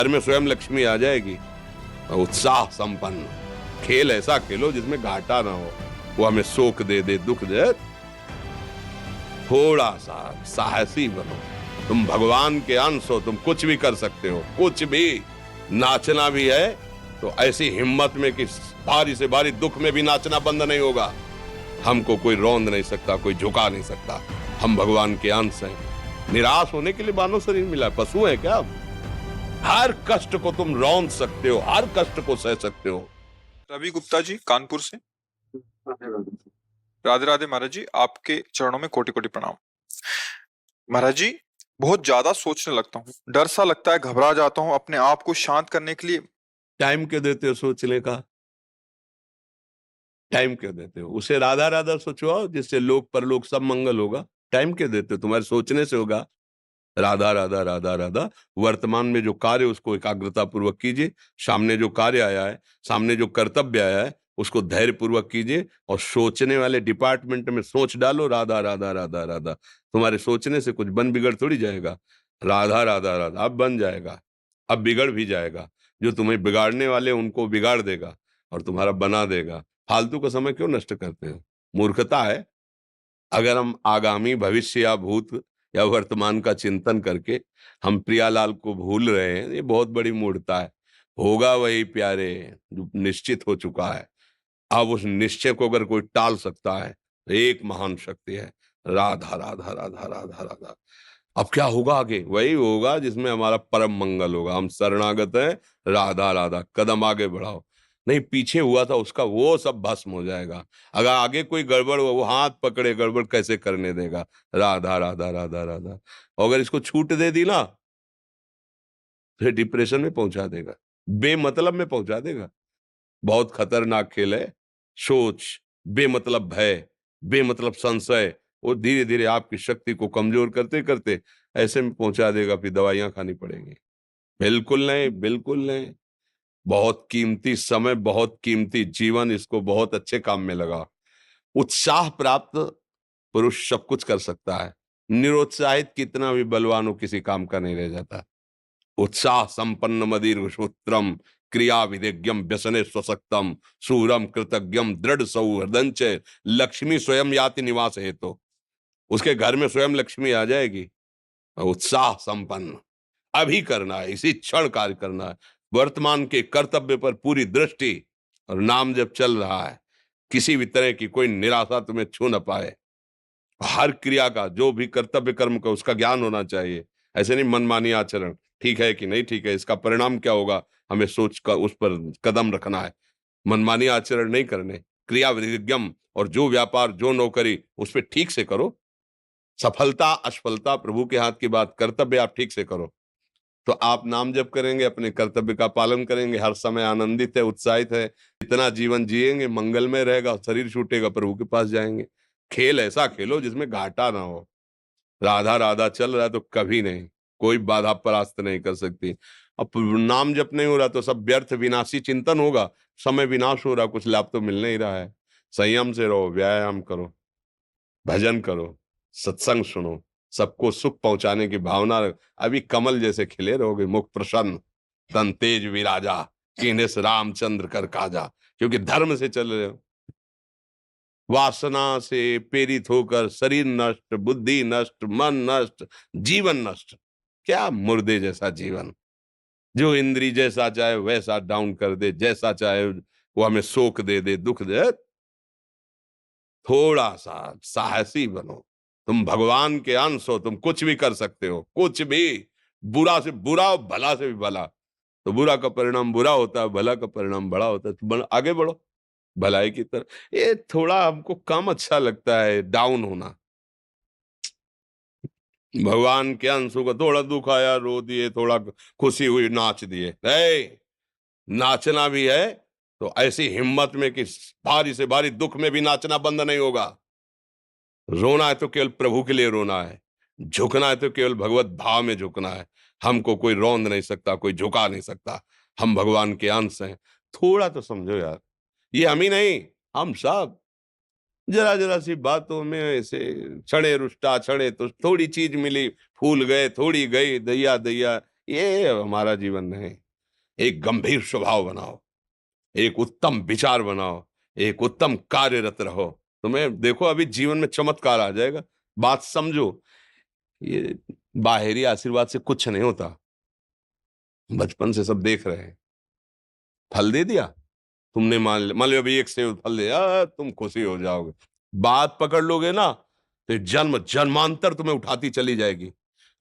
घर में स्वयं लक्ष्मी आ जाएगी। उत्साह संपन्न खेल ऐसा खेलो जिसमें घाटा ना हो, वो हमें शोक दे दे, दुख दे, थोड़ा सा साहसी बनो। तुम भगवान के अंश हो, तुम कुछ भी कर सकते हो, कुछ भी। नाचना भी है तो ऐसी हिम्मत में कि भारी से भारी दुख में भी नाचना बंद नहीं होगा। हमको कोई रौंद नहीं सकता, कोई झुका नहीं सकता। हम भगवान के अंश हैं। निराश होने के लिए मानव शरीर मिला, पशु है क्या? हर कष्ट को तुम रौंद सकते हो, हर कष्ट को सह सकते हो। रवि गुप्ता जी कानपुर से। राधे राधे महाराज जी, आपके चरणों में कोटि कोटि प्रणाम। महाराज जी, बहुत ज्यादा सोचने लगता हूँ, डर सा लगता है, घबरा जाता हूँ। अपने आप को शांत करने के लिए टाइम क्यों देते हो सोचने का? टाइम क्यों देते हो? उसे राधा राधा सोचवाओ, जिससे लोक परलोक सब मंगल होगा। टाइम क्यों देते हो? तुम्हारे सोचने से होगा। राधा राधा राधा राधा। वर्तमान में जो कार्य उसको एकाग्रता पूर्वक कीजिए। सामने जो कार्य आया है, सामने जो कर्तव्य आया है, उसको धैर्य पूर्वक कीजिए। और सोचने वाले डिपार्टमेंट में सोच डालो राधा राधा राधा राधा। तुम्हारे सोचने से कुछ बन बिगड़ थोड़ी जाएगा। राधा राधा राधा अब बन जाएगा, अब बिगड़ भी जाएगा। जो तुम्हें बिगाड़ने वाले उनको बिगाड़ देगा और तुम्हारा बना देगा। फालतू का समय क्यों नष्ट करते हो? मूर्खता है। अगर हम आगामी भविष्य या भूत या वर्तमान का चिंतन करके हम प्रियालाल को भूल रहे हैं, ये बहुत बड़ी मूर्खता है। होगा वही प्यारे जो निश्चित हो चुका है। अब उस निश्चय को अगर कोई टाल सकता है तो एक महान शक्ति है, राधा राधा राधा राधा राधा। अब क्या होगा आगे? वही होगा जिसमें हमारा परम मंगल होगा। हम शरणागत हैं, राधा राधा। कदम आगे बढ़ाओ। नहीं, पीछे हुआ था उसका वो सब भस्म हो जाएगा। अगर आगे कोई गड़बड़ हो, वो हाथ पकड़े गड़बड़ कैसे करने देगा? राधा राधा राधा राधा। और अगर इसको छूट दे दी ना, फिर डिप्रेशन में पहुंचा देगा, बेमतलब में पहुंचा देगा। बहुत खतरनाक खेल है। सोच, बेमतलब भय, बेमतलब संशय, वो धीरे धीरे आपकी शक्ति को कमजोर करते करते ऐसे में पहुंचा देगा, फिर दवाइयां खानी पड़ेंगी। बिल्कुल नहीं, बिल्कुल नहीं। बहुत कीमती समय, बहुत कीमती जीवन, इसको बहुत अच्छे काम में लगा। उत्साह प्राप्त पुरुष सब कुछ कर सकता है। निरुत्साहित कितना भी बलवान हो, किसी काम का नहीं रह जाता। उत्साह संपन्न मदीर सूत्रम क्रिया विधिज्ञम व्यसने स्वसक्तम सूरम कृतज्ञम दृढ़ सौहृदंच लक्ष्मी स्वयं याति निवास हेतु। उसके घर में स्वयं लक्ष्मी आ जाएगी। उत्साह संपन्न अभी करना है, इसी क्षण कार्य करना है। वर्तमान के कर्तव्य पर पूरी दृष्टि। और नाम जब चल रहा है, किसी भी तरह की कोई निराशा तुम्हें छू न पाए। हर क्रिया का, जो भी कर्तव्य कर्म का, उसका ज्ञान होना चाहिए। ऐसे नहीं मनमानी आचरण, ठीक है कि नहीं ठीक है, इसका परिणाम क्या होगा, हमें सोच कर उस पर कदम रखना है। मनमानी आचरण नहीं करने। क्रिया विधिज्ञम, और जो व्यापार जो नौकरी उस पर ठीक से करो। सफलता असफलता प्रभु के हाथ की बात, कर्तव्य आप ठीक से करो तो आप नाम जप करेंगे, अपने कर्तव्य का पालन करेंगे, हर समय आनंदित है, उत्साहित है। इतना जीवन जिएंगे, मंगलमय रहेगा। शरीर छूटेगा, प्रभु के पास जाएंगे। खेल ऐसा खेलो जिसमें घाटा ना हो। राधा राधा चल रहा है तो कभी नहीं, कोई बाधा परास्त नहीं कर सकती। अब नाम जप नहीं हो रहा तो सब व्यर्थ विनाशी चिंतन होगा। समय विनाश हो रहा, कुछ लाभ तो मिल नहीं रहा है। संयम से रहो, व्यायाम करो, भजन करो, सत्संग सुनो, सबको सुख पहुंचाने की भावना अभी कमल जैसे खिले रहोगे, मुख प्रसन्न, तन तेज विराजा, कीन्हे से रामचंद्र कर काजा। क्योंकि धर्म से चल रहे हो। वासना से प्रेरित होकर शरीर नष्ट, बुद्धि नष्ट, मन नष्ट, जीवन नष्ट। क्या मुर्दे जैसा जीवन, जो इंद्री जैसा चाहे वैसा डाउन कर दे, जैसा चाहे वो हमें शोक दे दे, दुख दे। थोड़ा सा साहसी बनो। तुम भगवान के अंश हो, तुम कुछ भी कर सकते हो, कुछ भी। बुरा से बुरा और भला से भी भला। तो बुरा का परिणाम बुरा होता है, भला का परिणाम बड़ा होता है। तो आगे बढ़ो भलाई की तरफ। ये थोड़ा हमको कम अच्छा लगता है डाउन होना। भगवान के अंशों का थोड़ा दुख आया रो दिए, थोड़ा खुशी हुई नाच दिए। नहीं, नाचना भी है तो ऐसी हिम्मत में कि भारी से भारी दुख में भी नाचना बंद नहीं होगा। रोना है तो केवल प्रभु के लिए रोना है। झुकना है तो केवल भगवत भाव में झुकना है। हमको कोई रौंद नहीं सकता, कोई झुका नहीं सकता। हम भगवान के अंश हैं। थोड़ा तो समझो यार, ये हम ही नहीं, हम सब जरा जरा सी बातों में ऐसे क्षणे रुष्टा क्षणे तो थोड़ी चीज मिली, फूल गए, थोड़ी गई, दैया दैया। ये हमारा जीवन नहीं। एक गंभीर स्वभाव बनाओ, एक उत्तम विचार बनाओ, एक उत्तम कार्यरत रहो। तुम्हें देखो अभी जीवन में चमत्कार आ जाएगा। बात समझो, ये बाहरी आशीर्वाद से कुछ नहीं होता। बचपन से सब देख रहे हैं। फल दे दिया तुमने, मान लो अभी एक सेब फल दिया, तुम खुशी हो जाओगे। बात पकड़ लोगे ना तो जन्म जन्मांतर तुम्हें उठाती चली जाएगी।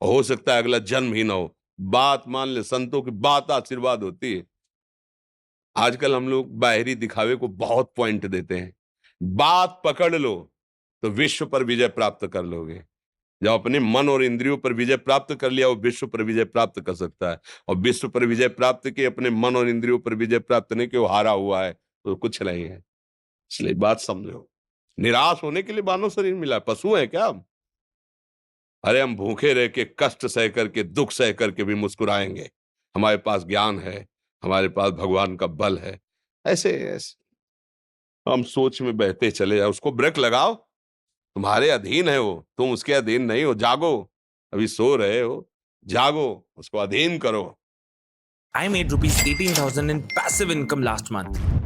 हो सकता है अगला जन्म ही ना हो। बात मान ले, संतों की बात आशीर्वाद होती है। आजकल हम लोग बाहरी दिखावे को बहुत पॉइंट देते हैं। बात पकड़ लो तो विश्व पर विजय प्राप्त कर लोगे। जब अपने मन और इंद्रियों पर विजय प्राप्त कर लिया, वो विश्व पर विजय प्राप्त कर सकता है। और विश्व पर विजय प्राप्त किए, अपने मन और इंद्रियों पर विजय प्राप्त नहीं किया, वो हारा हुआ है तो कुछ नहीं है। इसलिए बात समझो। निराश होने के लिए मानव शरीर मिला, पशु है क्या हम? अरे हम भूखे रह के, कष्ट सह करके, दुख सह करके भी मुस्कुराएंगे। हमारे पास ज्ञान है, हमारे पास भगवान का बल है। ऐसे हम सोच में बहते चले जाओ। उसको ब्रेक लगाओ। तुम्हारे अधीन है वो, तुम उसके अधीन नहीं हो। जागो, अभी सो रहे हो, जागो, उसको अधीन करो। I made rupees 18,000 in passive income last month.